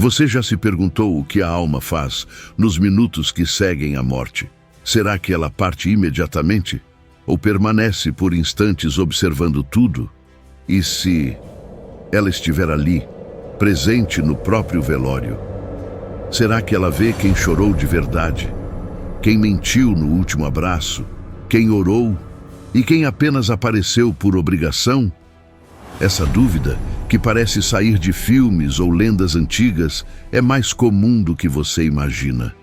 Você já se perguntou o que a alma faz nos minutos que seguem a morte? Será que ela parte imediatamente? Ou permanece por instantes observando tudo? E se ela estiver ali, presente no próprio velório, será que ela vê quem chorou de verdade? Quem mentiu no último abraço? Quem orou? E quem apenas apareceu por obrigação? Essa dúvida, que parece sair de filmes ou lendas antigas, é mais comum do que você imagina.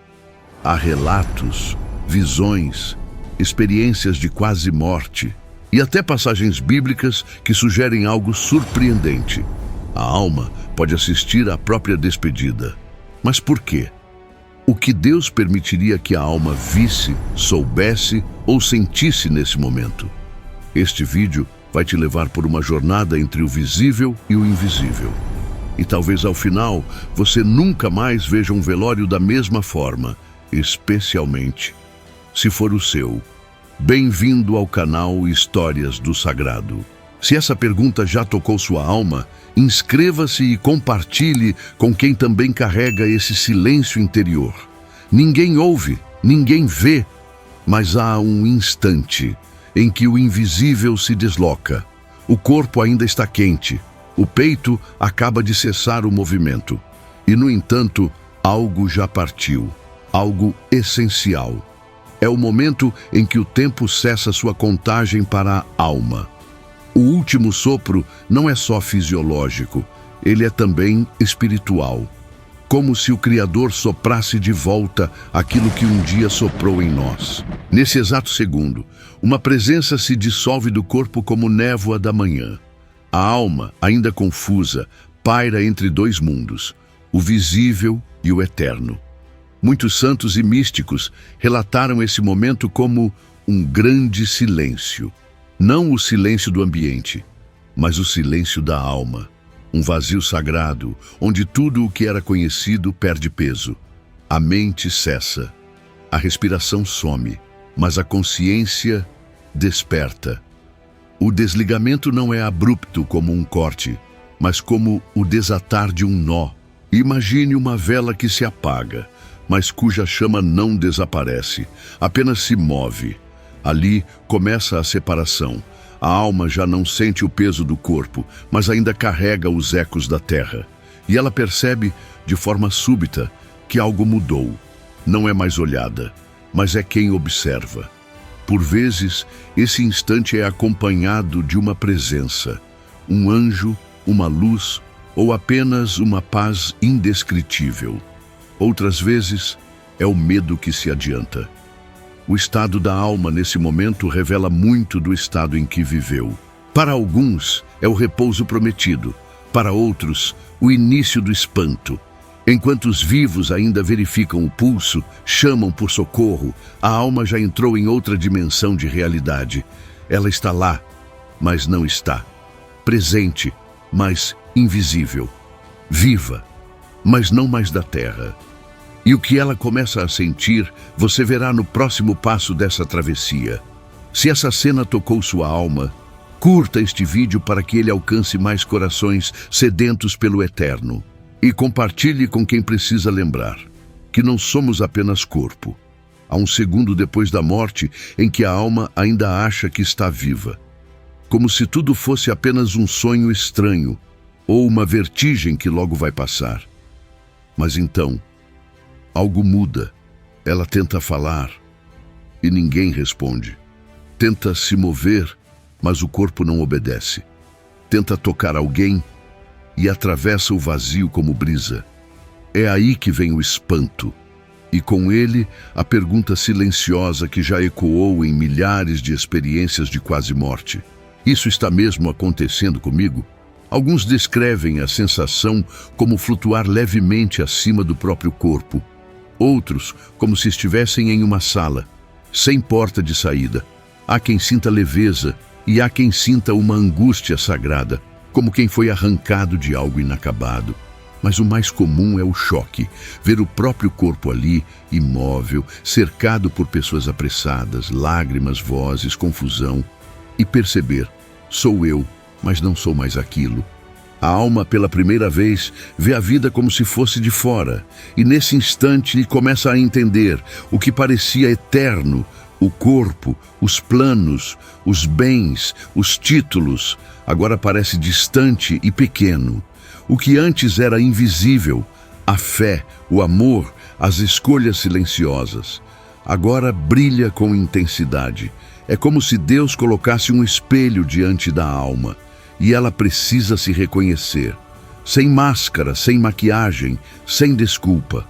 Há relatos, visões, experiências de quase morte e até passagens bíblicas que sugerem algo surpreendente. A alma pode assistir à própria despedida. Mas por quê? O que Deus permitiria que a alma visse, soubesse ou sentisse nesse momento? Este vídeo vai te levar por uma jornada entre o visível e o invisível. E talvez ao final você nunca mais veja um velório da mesma forma, especialmente se for o seu. Bem-vindo ao canal Histórias do Sagrado. Se essa pergunta já tocou sua alma, inscreva-se e compartilhe com quem também carrega esse silêncio interior. Ninguém ouve, ninguém vê, mas há um instante em que o invisível se desloca. O corpo ainda está quente, o peito acaba de cessar o movimento. E, no entanto, algo já partiu, algo essencial. É o momento em que o tempo cessa sua contagem para a alma. O último sopro não é só fisiológico, ele é também espiritual. Como se o Criador soprasse de volta aquilo que um dia soprou em nós. Nesse exato segundo, uma presença se dissolve do corpo como névoa da manhã. A alma, ainda confusa, paira entre dois mundos, o visível e o eterno. Muitos santos e místicos relataram esse momento como um grande silêncio. Não o silêncio do ambiente, mas o silêncio da alma. Um vazio sagrado, onde tudo o que era conhecido perde peso. A mente cessa, a respiração some, mas a consciência desperta. O desligamento não é abrupto como um corte, mas como o desatar de um nó. Imagine uma vela que se apaga, mas cuja chama não desaparece, apenas se move. Ali começa a separação. A alma já não sente o peso do corpo, mas ainda carrega os ecos da terra. E ela percebe, de forma súbita, que algo mudou. Não é mais olhada, mas é quem observa. Por vezes, esse instante é acompanhado de uma presença, um anjo, uma luz ou apenas uma paz indescritível. Outras vezes, é o medo que se adianta. O estado da alma nesse momento revela muito do estado em que viveu. Para alguns, é o repouso prometido. Para outros, o início do espanto. Enquanto os vivos ainda verificam o pulso, chamam por socorro, a alma já entrou em outra dimensão de realidade. Ela está lá, mas não está. Presente, mas invisível. Viva, mas não mais da terra. E o que ela começa a sentir, você verá no próximo passo dessa travessia. Se essa cena tocou sua alma, curta este vídeo para que ele alcance mais corações sedentos pelo eterno. E compartilhe com quem precisa lembrar que não somos apenas corpo. Há um segundo depois da morte em que a alma ainda acha que está viva. Como se tudo fosse apenas um sonho estranho ou uma vertigem que logo vai passar. Mas então, algo muda. Ela tenta falar e ninguém responde. Tenta se mover, mas o corpo não obedece. Tenta tocar alguém e atravessa o vazio como brisa. É aí que vem o espanto. E com ele, a pergunta silenciosa que já ecoou em milhares de experiências de quase morte. Isso está mesmo acontecendo comigo? Alguns descrevem a sensação como flutuar levemente acima do próprio corpo. Outros, como se estivessem em uma sala, sem porta de saída. Há quem sinta leveza e há quem sinta uma angústia sagrada, como quem foi arrancado de algo inacabado. Mas o mais comum é o choque, ver o próprio corpo ali, imóvel, cercado por pessoas apressadas, lágrimas, vozes, confusão, e perceber, sou eu, mas não sou mais aquilo. A alma, pela primeira vez, vê a vida como se fosse de fora, e nesse instante começa a entender o que parecia eterno, o corpo, os planos, os bens, os títulos, agora parece distante e pequeno. O que antes era invisível, a fé, o amor, as escolhas silenciosas, agora brilha com intensidade. É como se Deus colocasse um espelho diante da alma, e ela precisa se reconhecer, sem máscara, sem maquiagem, sem desculpa.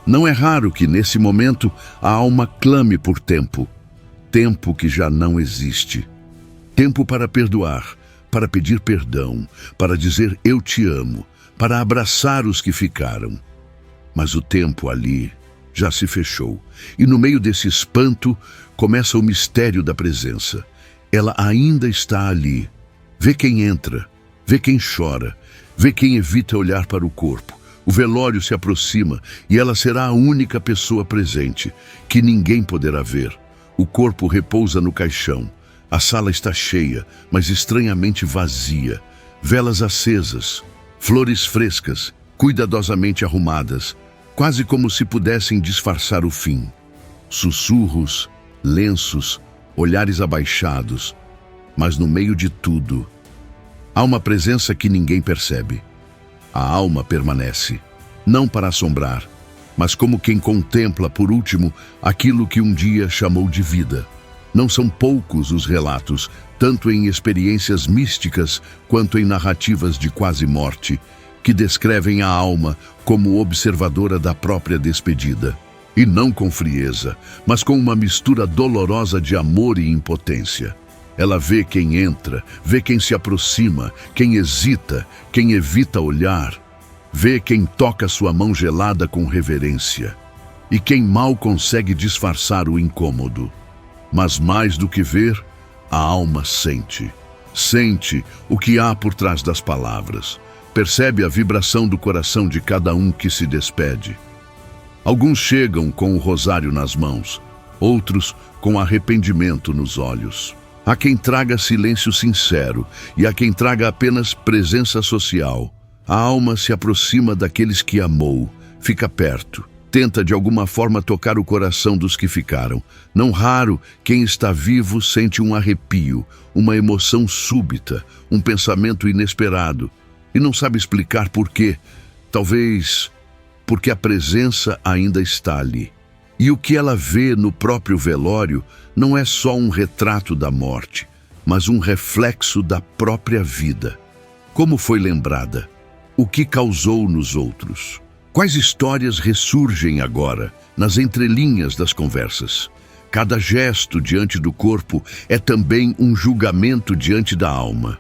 Não é raro que, nesse momento, a alma clame por tempo. Tempo que já não existe. Tempo para perdoar, para pedir perdão, para dizer eu te amo, para abraçar os que ficaram. Mas o tempo ali já se fechou, e no meio desse espanto começa o mistério da presença. Ela ainda está ali. Vê quem entra, vê quem chora, vê quem evita olhar para o corpo. O velório se aproxima e ela será a única pessoa presente, que ninguém poderá ver. O corpo repousa no caixão. A sala está cheia, mas estranhamente vazia. Velas acesas, flores frescas, cuidadosamente arrumadas, quase como se pudessem disfarçar o fim. Sussurros, lenços, olhares abaixados. Mas no meio de tudo, há uma presença que ninguém percebe. A alma permanece, não para assombrar, mas como quem contempla, por último, aquilo que um dia chamou de vida. Não são poucos os relatos, tanto em experiências místicas quanto em narrativas de quase morte, que descrevem a alma como observadora da própria despedida. E não com frieza, mas com uma mistura dolorosa de amor e impotência. Ela vê quem entra, vê quem se aproxima, quem hesita, quem evita olhar. Vê quem toca sua mão gelada com reverência. E quem mal consegue disfarçar o incômodo. Mas mais do que ver, a alma sente. Sente o que há por trás das palavras. Percebe a vibração do coração de cada um que se despede. Alguns chegam com o rosário nas mãos, outros com arrependimento nos olhos. Há quem traga silêncio sincero e há quem traga apenas presença social. A alma se aproxima daqueles que amou, fica perto, tenta de alguma forma tocar o coração dos que ficaram. Não raro, quem está vivo sente um arrepio, uma emoção súbita, um pensamento inesperado, e não sabe explicar por quê. Talvez porque a presença ainda está ali. E o que ela vê no próprio velório não é só um retrato da morte, mas um reflexo da própria vida. Como foi lembrada? O que causou nos outros? Quais histórias ressurgem agora, nas entrelinhas das conversas? Cada gesto diante do corpo é também um julgamento diante da alma.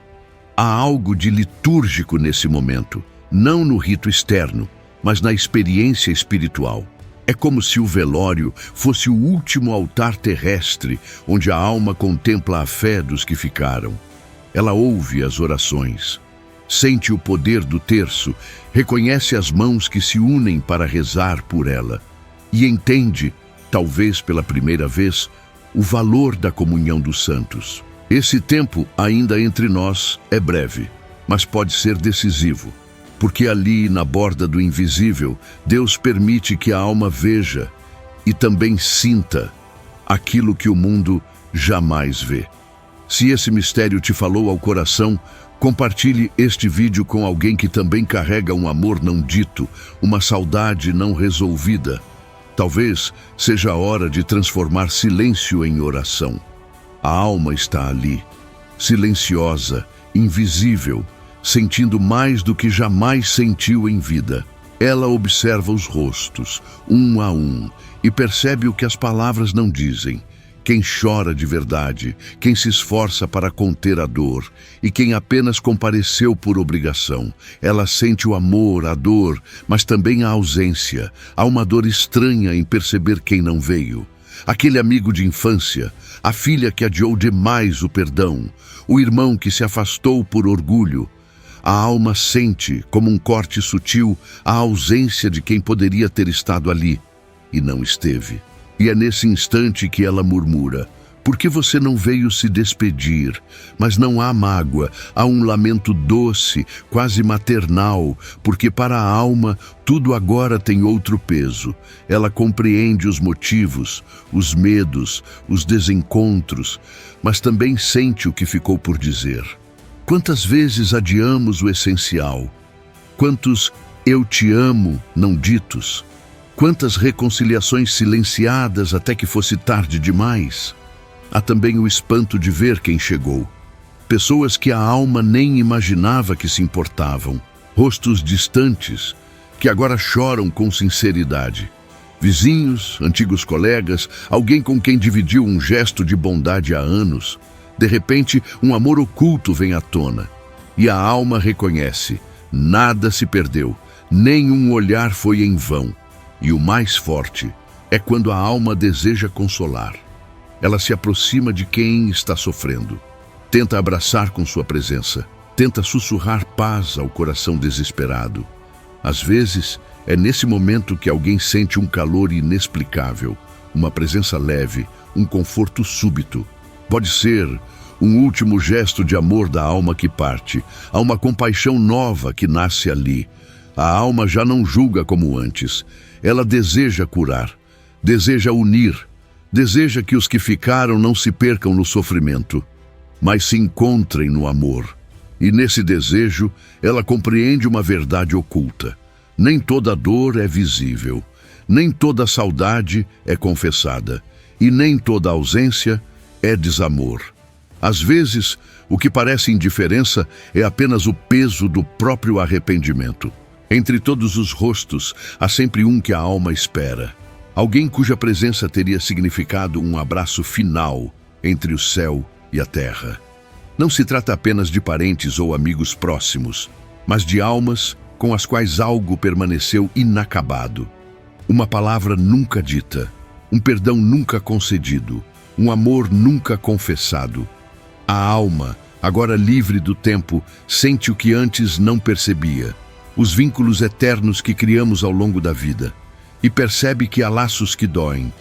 Há algo de litúrgico nesse momento, não no rito externo, mas na experiência espiritual. É como se o velório fosse o último altar terrestre, onde a alma contempla a fé dos que ficaram. Ela ouve as orações, sente o poder do terço, reconhece as mãos que se unem para rezar por ela e entende, talvez pela primeira vez, o valor da comunhão dos santos. Esse tempo, ainda entre nós, é breve, mas pode ser decisivo. Porque ali, na borda do invisível, Deus permite que a alma veja e também sinta aquilo que o mundo jamais vê. Se esse mistério te falou ao coração, compartilhe este vídeo com alguém que também carrega um amor não dito, uma saudade não resolvida. Talvez seja a hora de transformar silêncio em oração. A alma está ali, silenciosa, invisível, sentindo mais do que jamais sentiu em vida. Ela observa os rostos, um a um, e percebe o que as palavras não dizem. Quem chora de verdade, quem se esforça para conter a dor, e quem apenas compareceu por obrigação. Ela sente o amor, a dor, mas também a ausência. Há uma dor estranha em perceber quem não veio. Aquele amigo de infância, a filha que adiou demais o perdão, o irmão que se afastou por orgulho. A alma sente, como um corte sutil, a ausência de quem poderia ter estado ali e não esteve. E é nesse instante que ela murmura: Por que você não veio se despedir? Mas não há mágoa, há um lamento doce, quase maternal, porque para a alma tudo agora tem outro peso. Ela compreende os motivos, os medos, os desencontros, mas também sente o que ficou por dizer. Quantas vezes adiamos o essencial? Quantos "eu te amo" não ditos? Quantas reconciliações silenciadas até que fosse tarde demais? Há também o espanto de ver quem chegou. Pessoas que a alma nem imaginava que se importavam. Rostos distantes, que agora choram com sinceridade. Vizinhos, antigos colegas, alguém com quem dividiu um gesto de bondade há anos. De repente, um amor oculto vem à tona. E a alma reconhece: nada se perdeu, nenhum olhar foi em vão. E o mais forte é quando a alma deseja consolar. Ela se aproxima de quem está sofrendo. Tenta abraçar com sua presença. Tenta sussurrar paz ao coração desesperado. Às vezes, é nesse momento que alguém sente um calor inexplicável, uma presença leve, um conforto súbito. Pode ser um último gesto de amor da alma que parte. Há uma compaixão nova que nasce ali. A alma já não julga como antes. Ela deseja curar, deseja unir, deseja que os que ficaram não se percam no sofrimento, mas se encontrem no amor. E nesse desejo, ela compreende uma verdade oculta. Nem toda dor é visível, nem toda saudade é confessada, e nem toda ausência é desamor. Às vezes, o que parece indiferença é apenas o peso do próprio arrependimento. Entre todos os rostos, há sempre um que a alma espera. Alguém cuja presença teria significado um abraço final entre o céu e a terra. Não se trata apenas de parentes ou amigos próximos, mas de almas com as quais algo permaneceu inacabado. Uma palavra nunca dita, um perdão nunca concedido, um amor nunca confessado. A alma, agora livre do tempo, sente o que antes não percebia, os vínculos eternos que criamos ao longo da vida, e percebe que há laços que doem,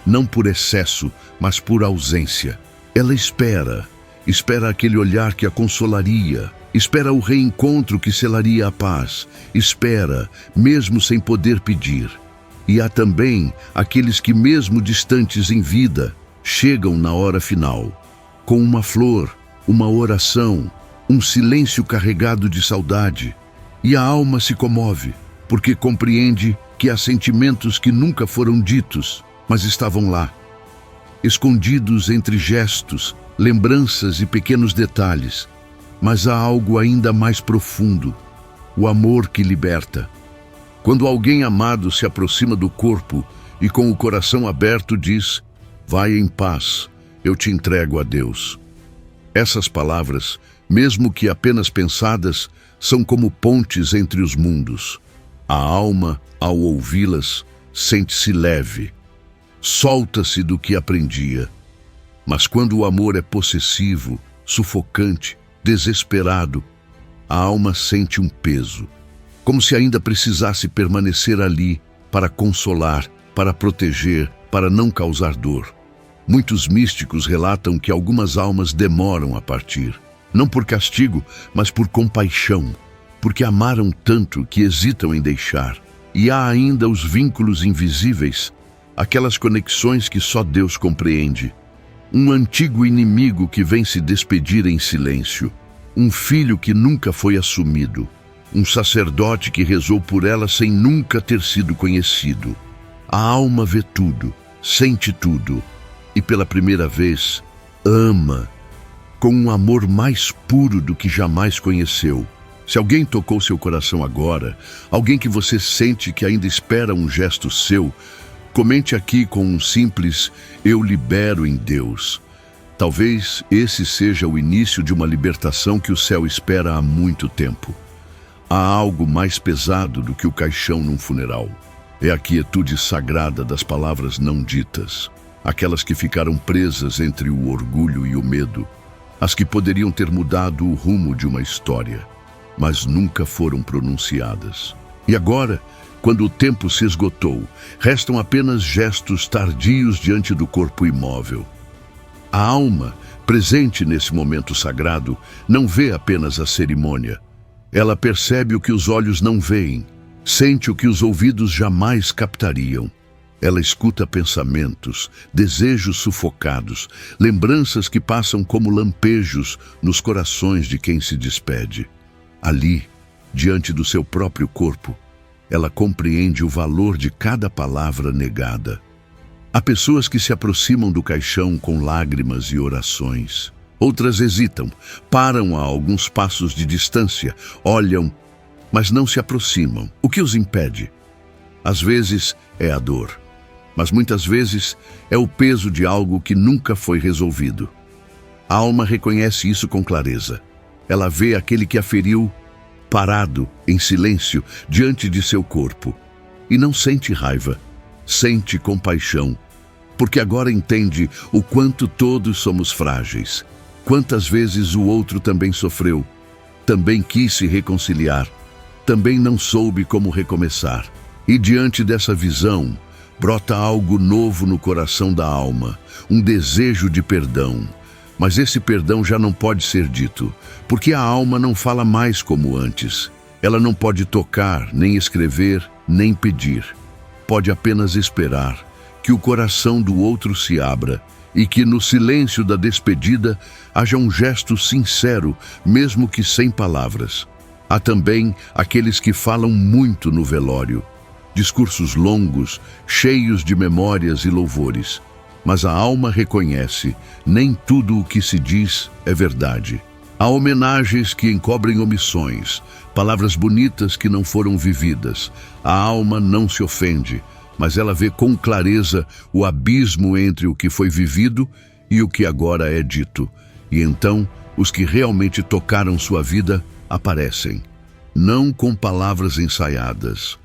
não por excesso, mas por ausência. Ela espera aquele olhar que a consolaria, espera o reencontro que selaria a paz, espera, mesmo sem poder pedir. E há também aqueles que, mesmo distantes em vida, chegam na hora final, com uma flor, uma oração, um silêncio carregado de saudade. E a alma se comove, porque compreende que há sentimentos que nunca foram ditos, mas estavam lá, escondidos entre gestos, lembranças e pequenos detalhes. Mas há algo ainda mais profundo, o amor que liberta. Quando alguém amado se aproxima do corpo e com o coração aberto diz: "Vai em paz, eu te entrego a Deus." Essas palavras, mesmo que apenas pensadas, são como pontes entre os mundos. A alma, ao ouvi-las, sente-se leve, solta-se do que aprendia. Mas quando o amor é possessivo, sufocante, desesperado, a alma sente um peso, como se ainda precisasse permanecer ali para consolar, para proteger, para não causar dor. Muitos místicos relatam que algumas almas demoram a partir, não por castigo, mas por compaixão, porque amaram tanto que hesitam em deixar. E há ainda os vínculos invisíveis, aquelas conexões que só Deus compreende. Um antigo inimigo que vem se despedir em silêncio, um filho que nunca foi assumido, um sacerdote que rezou por ela sem nunca ter sido conhecido. A alma vê tudo, sente tudo, e pela primeira vez, ama, com um amor mais puro do que jamais conheceu. Se alguém tocou seu coração agora, alguém que você sente que ainda espera um gesto seu, comente aqui com um simples "eu libero em Deus". Talvez esse seja o início de uma libertação que o céu espera há muito tempo. Há algo mais pesado do que o caixão num funeral. É a quietude sagrada das palavras não ditas, aquelas que ficaram presas entre o orgulho e o medo, as que poderiam ter mudado o rumo de uma história, mas nunca foram pronunciadas. E agora, quando o tempo se esgotou, restam apenas gestos tardios diante do corpo imóvel. A alma, presente nesse momento sagrado, não vê apenas a cerimônia. Ela percebe o que os olhos não veem, sente o que os ouvidos jamais captariam. Ela escuta pensamentos, desejos sufocados, lembranças que passam como lampejos nos corações de quem se despede. Ali, diante do seu próprio corpo, ela compreende o valor de cada palavra negada. Há pessoas que se aproximam do caixão com lágrimas e orações. Outras hesitam, param a alguns passos de distância, olham, mas não se aproximam. O que os impede? Às vezes é a dor, mas muitas vezes é o peso de algo que nunca foi resolvido. A alma reconhece isso com clareza. Ela vê aquele que a feriu parado, em silêncio, diante de seu corpo. E não sente raiva, sente compaixão, porque agora entende o quanto todos somos frágeis. Quantas vezes o outro também sofreu, também quis se reconciliar, também não soube como recomeçar. E diante dessa visão, brota algo novo no coração da alma, um desejo de perdão. Mas esse perdão já não pode ser dito, porque a alma não fala mais como antes. Ela não pode tocar, nem escrever, nem pedir. Pode apenas esperar que o coração do outro se abra e que no silêncio da despedida haja um gesto sincero, mesmo que sem palavras. Há também aqueles que falam muito no velório, discursos longos, cheios de memórias e louvores. Mas a alma reconhece, nem tudo o que se diz é verdade. Há homenagens que encobrem omissões, palavras bonitas que não foram vividas. A alma não se ofende, mas ela vê com clareza o abismo entre o que foi vivido e o que agora é dito. E então, os que realmente tocaram sua vida aparecem, não com palavras ensaiadas,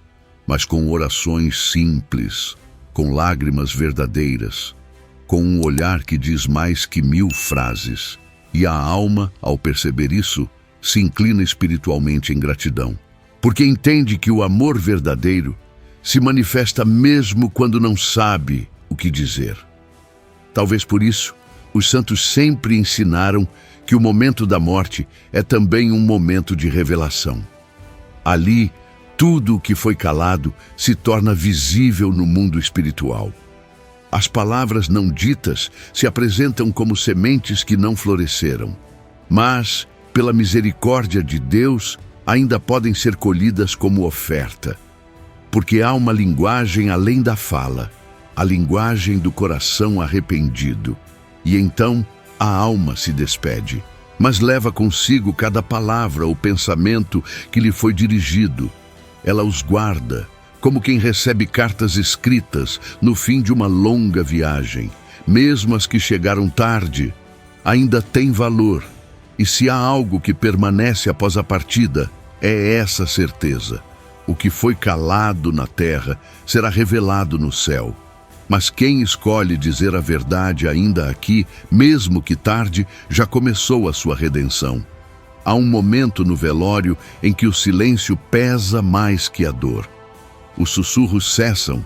mas com orações simples, com lágrimas verdadeiras, com um olhar que diz mais que 1000 frases. E a alma, ao perceber isso, se inclina espiritualmente em gratidão, porque entende que o amor verdadeiro se manifesta mesmo quando não sabe o que dizer. Talvez por isso, os santos sempre ensinaram que o momento da morte é também um momento de revelação. Ali, tudo o que foi calado se torna visível no mundo espiritual. As palavras não ditas se apresentam como sementes que não floresceram, mas, pela misericórdia de Deus, ainda podem ser colhidas como oferta, porque há uma linguagem além da fala, a linguagem do coração arrependido. E então a alma se despede, mas leva consigo cada palavra ou pensamento que lhe foi dirigido. Ela os guarda, como quem recebe cartas escritas no fim de uma longa viagem. Mesmo as que chegaram tarde, ainda têm valor. E se há algo que permanece após a partida, é essa certeza. O que foi calado na terra será revelado no céu. Mas quem escolhe dizer a verdade ainda aqui, mesmo que tarde, já começou a sua redenção. Há um momento no velório em que o silêncio pesa mais que a dor. Os sussurros cessam,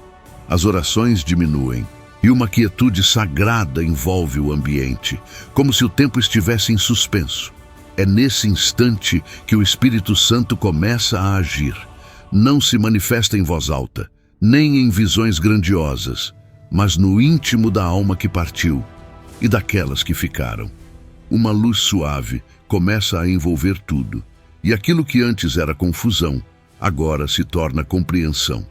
as orações diminuem, e uma quietude sagrada envolve o ambiente, como se o tempo estivesse em suspenso. É nesse instante que o Espírito Santo começa a agir. Não se manifesta em voz alta, nem em visões grandiosas, mas no íntimo da alma que partiu e daquelas que ficaram. Uma luz suave começa a envolver tudo, e aquilo que antes era confusão, agora se torna compreensão.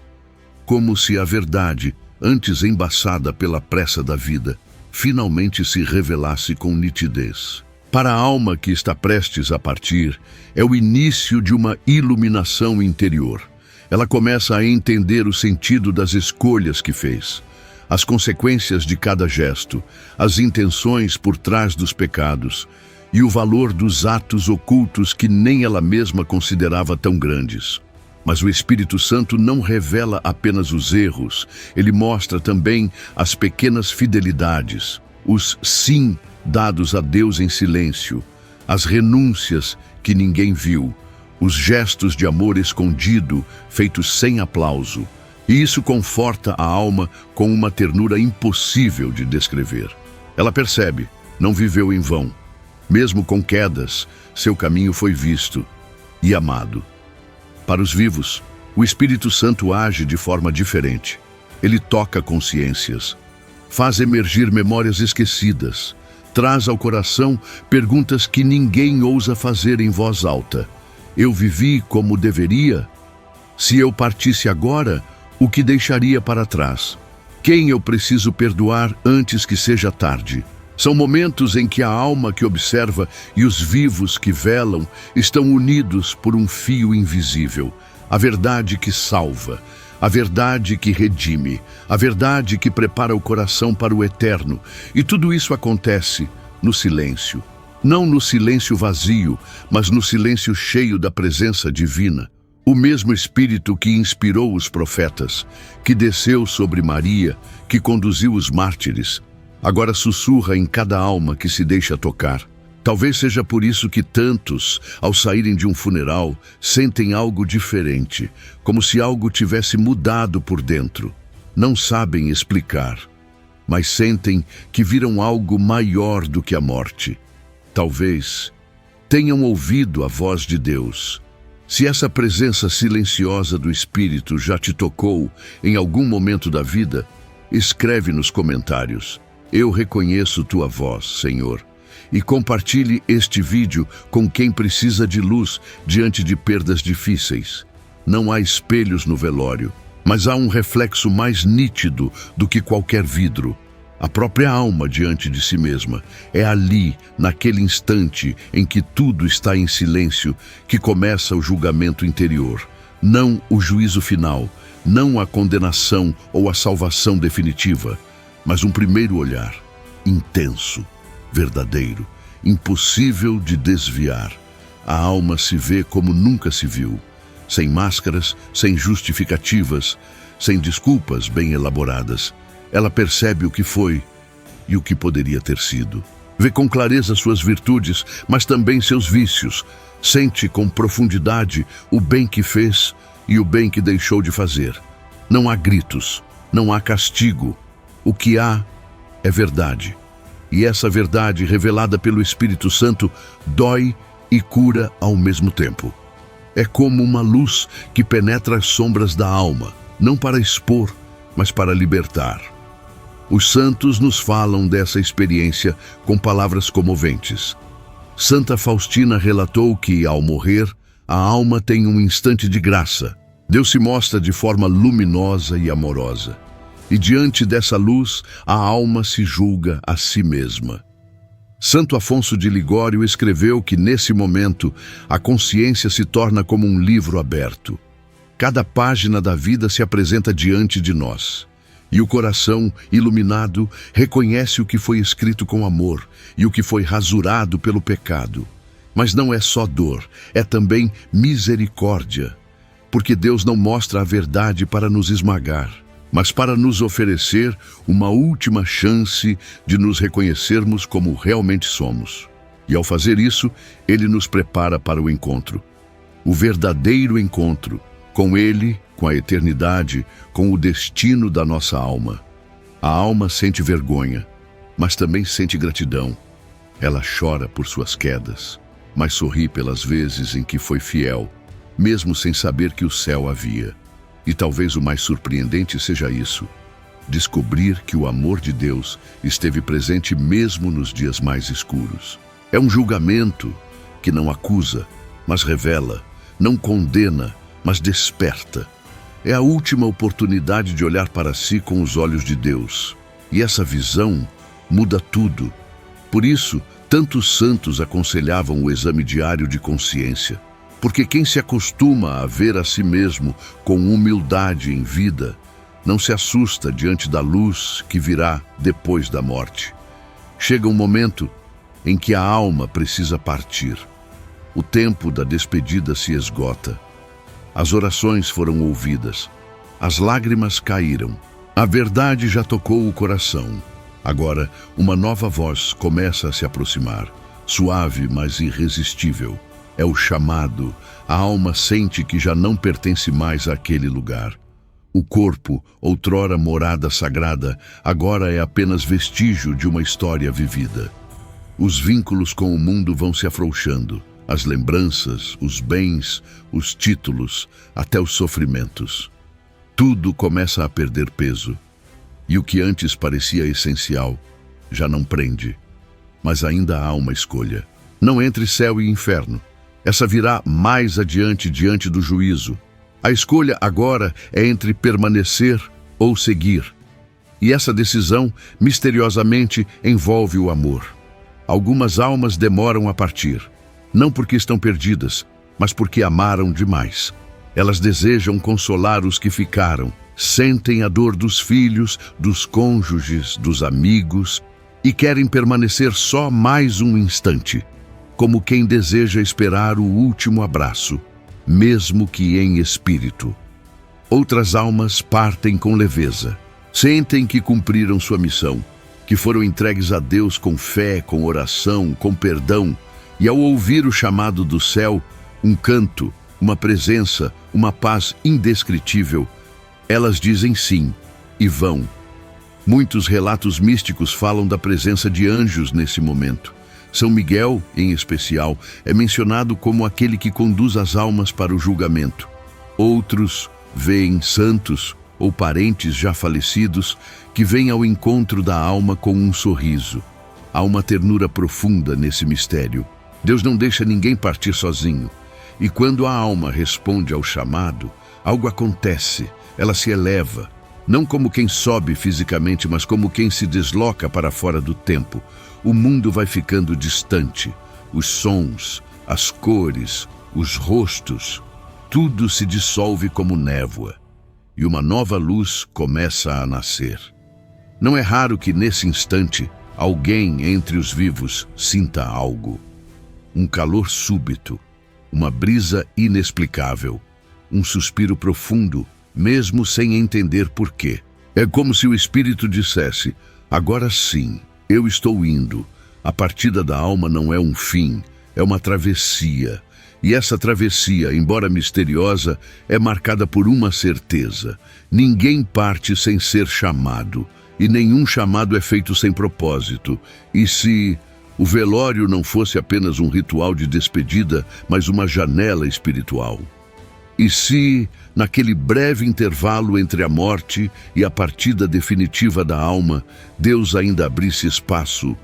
Como se a verdade, antes embaçada pela pressa da vida, finalmente se revelasse com nitidez. Para a alma que está prestes a partir, é o início de uma iluminação interior. Ela começa a entender o sentido das escolhas que fez, as consequências de cada gesto, as intenções por trás dos pecados e o valor dos atos ocultos que nem ela mesma considerava tão grandes. Mas o Espírito Santo não revela apenas os erros, ele mostra também as pequenas fidelidades, os sim dados a Deus em silêncio, as renúncias que ninguém viu, os gestos de amor escondido feitos sem aplauso. E isso conforta a alma com uma ternura impossível de descrever. Ela percebe, Não viveu em vão. Mesmo com quedas, seu caminho foi visto e amado. Para os vivos, o Espírito Santo age de forma diferente. Ele toca consciências, faz emergir memórias esquecidas, traz ao coração perguntas que ninguém ousa fazer em voz alta. Eu vivi como deveria? Se eu partisse agora, o que deixaria para trás? Quem eu preciso perdoar antes que seja tarde? São momentos em que a alma que observa e os vivos que velam estão unidos por um fio invisível. A verdade que salva, a verdade que redime, a verdade que prepara o coração para o eterno. E tudo isso acontece no silêncio. Não no silêncio vazio, mas no silêncio cheio da presença divina. O mesmo Espírito que inspirou os profetas, que desceu sobre Maria, que conduziu os mártires, agora sussurra em cada alma que se deixa tocar. Talvez seja por isso que tantos, ao saírem de um funeral, sentem algo diferente, como se algo tivesse mudado por dentro. Não sabem explicar, mas sentem que viram algo maior do que a morte. Talvez tenham ouvido a voz de Deus. Se essa presença silenciosa do Espírito já te tocou em algum momento da vida, escreve nos comentários: eu reconheço tua voz, Senhor. E compartilhe este vídeo com quem precisa de luz diante de perdas difíceis. Não há espelhos no velório, mas há um reflexo mais nítido do que qualquer vidro. A própria alma diante de si mesma. É ali, naquele instante em que tudo está em silêncio, que começa o julgamento interior. Não o juízo final, não a condenação ou a salvação definitiva, mas um primeiro olhar, intenso, verdadeiro, impossível de desviar. A alma se vê como nunca se viu, sem máscaras, sem justificativas, sem desculpas bem elaboradas. Ela percebe o que foi e o que poderia ter sido. Vê com clareza suas virtudes, mas também seus vícios. Sente com profundidade o bem que fez e o bem que deixou de fazer. Não há gritos, não há castigo. O que há é verdade. E essa verdade, revelada pelo Espírito Santo, dói e cura ao mesmo tempo. É como uma luz que penetra as sombras da alma, não para expor, mas para libertar. Os santos nos falam dessa experiência com palavras comoventes. Santa Faustina relatou que, ao morrer, a alma tem um instante de graça. Deus se mostra de forma luminosa e amorosa. E diante dessa luz, a alma se julga a si mesma. Santo Afonso de Ligório escreveu que, nesse momento, a consciência se torna como um livro aberto. Cada página da vida se apresenta diante de nós. E o coração, iluminado, reconhece o que foi escrito com amor e o que foi rasurado pelo pecado. Mas não é só dor, é também misericórdia. Porque Deus não mostra a verdade para nos esmagar, mas para nos oferecer uma última chance de nos reconhecermos como realmente somos. E ao fazer isso, Ele nos prepara para o encontro. O verdadeiro encontro com Ele, com a eternidade, com o destino da nossa alma. A alma sente vergonha, mas também sente gratidão. Ela chora por suas quedas, mas sorri pelas vezes em que foi fiel, mesmo sem saber que o céu havia. E talvez o mais surpreendente seja isso: descobrir que o amor de Deus esteve presente mesmo nos dias mais escuros. É um julgamento que não acusa, mas revela, não condena, mas desperta. É a última oportunidade de olhar para si com os olhos de Deus. E essa visão muda tudo. Por isso, tantos santos aconselhavam o exame diário de consciência. Porque quem se acostuma a ver a si mesmo com humildade em vida, não se assusta diante da luz que virá depois da morte. Chega um momento em que a alma precisa partir. O tempo da despedida se esgota. As orações foram ouvidas. As lágrimas caíram. A verdade já tocou o coração. Agora, uma nova voz começa a se aproximar, suave, mas irresistível. É o chamado. A alma sente que já não pertence mais àquele lugar. O corpo, outrora morada sagrada, agora é apenas vestígio de uma história vivida. Os vínculos com o mundo vão se afrouxando, as lembranças, os bens, os títulos, até os sofrimentos. Tudo começa a perder peso, e o que antes parecia essencial já não prende. Mas ainda há uma escolha. Não entre céu e inferno. Essa virá mais adiante, diante do juízo. A escolha agora é entre permanecer ou seguir. E essa decisão, misteriosamente, envolve o amor. Algumas almas demoram a partir, não porque estão perdidas, mas porque amaram demais. Elas desejam consolar os que ficaram, sentem a dor dos filhos, dos cônjuges, dos amigos e querem permanecer só mais um instante, como quem deseja esperar o último abraço, mesmo que em espírito. Outras almas partem com leveza, sentem que cumpriram sua missão, que foram entregues a Deus com fé, com oração, com perdão, e ao ouvir o chamado do céu, um canto, uma presença, uma paz indescritível, elas dizem sim e vão. Muitos relatos místicos falam da presença de anjos nesse momento. São Miguel, em especial, é mencionado como aquele que conduz as almas para o julgamento. Outros veem santos ou parentes já falecidos que vêm ao encontro da alma com um sorriso. Há uma ternura profunda nesse mistério. Deus não deixa ninguém partir sozinho. E quando a alma responde ao chamado, algo acontece, ela se eleva, não como quem sobe fisicamente, mas como quem se desloca para fora do tempo. O mundo vai ficando distante. Os sons, as cores, os rostos, tudo se dissolve como névoa. E uma nova luz começa a nascer. Não é raro que, nesse instante, alguém entre os vivos sinta algo. Um calor súbito, uma brisa inexplicável, um suspiro profundo, mesmo sem entender porquê. É como se o espírito dissesse: agora sim, eu estou indo. A partida da alma não é um fim, é uma travessia. E essa travessia, embora misteriosa, é marcada por uma certeza: ninguém parte sem ser chamado, e nenhum chamado é feito sem propósito. E se o velório não fosse apenas um ritual de despedida, mas uma janela espiritual? E se, naquele breve intervalo entre a morte e a partida definitiva da alma, Deus ainda abrisse espaço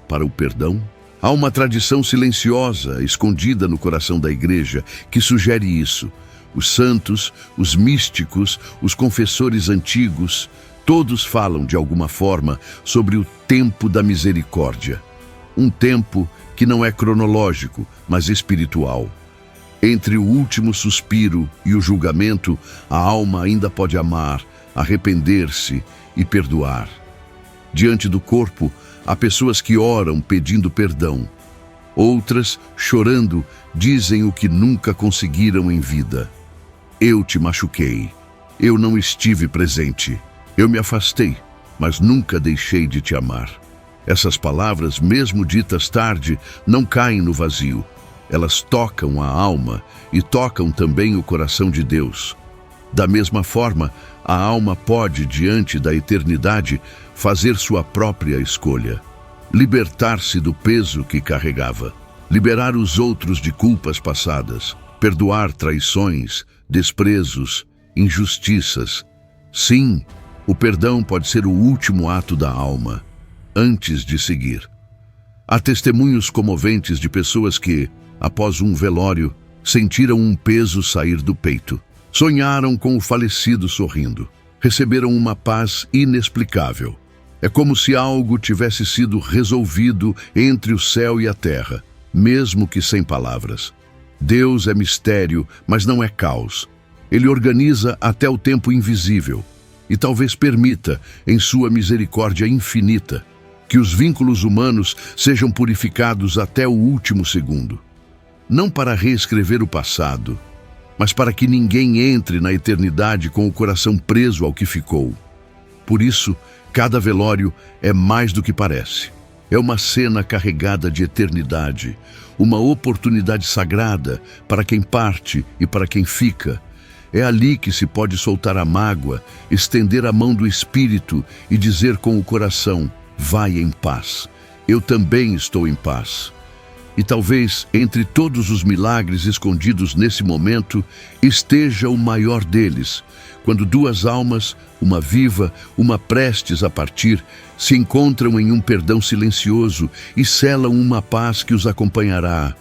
para o perdão? Há uma tradição silenciosa, escondida no coração da Igreja, que sugere isso. Os santos, os místicos, os confessores antigos, todos falam de alguma forma sobre o tempo da misericórdia. Um tempo que não é cronológico, mas espiritual. Entre o último suspiro e o julgamento, a alma ainda pode amar, arrepender-se e perdoar. Diante do corpo, há pessoas que oram pedindo perdão. Outras, chorando, dizem o que nunca conseguiram em vida. Eu te machuquei. Eu não estive presente. Eu me afastei, mas nunca deixei de te amar. Essas palavras, mesmo ditas tarde, não caem no vazio. Elas tocam a alma e tocam também o coração de Deus. Da mesma forma, a alma pode, diante da eternidade, fazer sua própria escolha. Libertar-se do peso que carregava. Liberar os outros de culpas passadas. Perdoar traições, desprezos, injustiças. Sim, o perdão pode ser o último ato da alma, antes de seguir. Há testemunhos comoventes de pessoas que, após um velório, sentiram um peso sair do peito. Sonharam com o falecido sorrindo. Receberam uma paz inexplicável. É como se algo tivesse sido resolvido entre o céu e a terra, mesmo que sem palavras. Deus é mistério, mas não é caos. Ele organiza até o tempo invisível e talvez permita, em sua misericórdia infinita, que os vínculos humanos sejam purificados até o último segundo. Não para reescrever o passado, mas para que ninguém entre na eternidade com o coração preso ao que ficou. Por isso, cada velório é mais do que parece. É uma cena carregada de eternidade, uma oportunidade sagrada para quem parte e para quem fica. É ali que se pode soltar a mágoa, estender a mão do espírito e dizer com o coração: vai em paz. eu também estou em paz. E talvez, entre todos os milagres escondidos nesse momento, esteja o maior deles, quando duas almas, uma viva, uma prestes a partir, se encontram em um perdão silencioso e selam uma paz que os acompanhará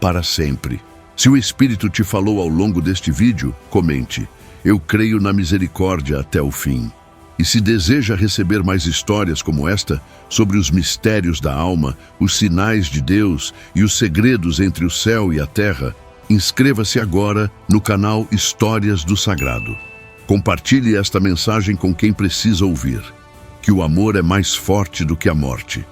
para sempre. Se o Espírito te falou ao longo deste vídeo, comente. Eu creio na misericórdia até o fim. E se deseja receber mais histórias como esta, sobre os mistérios da alma, os sinais de Deus e os segredos entre o céu e a terra, inscreva-se agora no canal Histórias do Sagrado. Compartilhe esta mensagem com quem precisa ouvir. Que o amor é mais forte do que a morte.